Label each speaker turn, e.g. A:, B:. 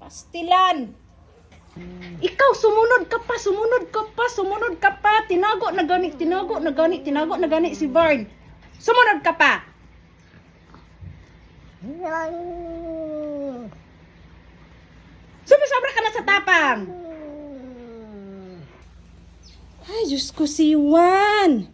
A: Pastilan. Ikaw, sumunod ka pa, sumunod ka pa, sumunod ka pa. Tinago na gani, tinago na gani, tinago na gani si Vern. Sumunod ka pa. Sumasobra ka na sa tapang. Ay, Diyos ko, si Juan.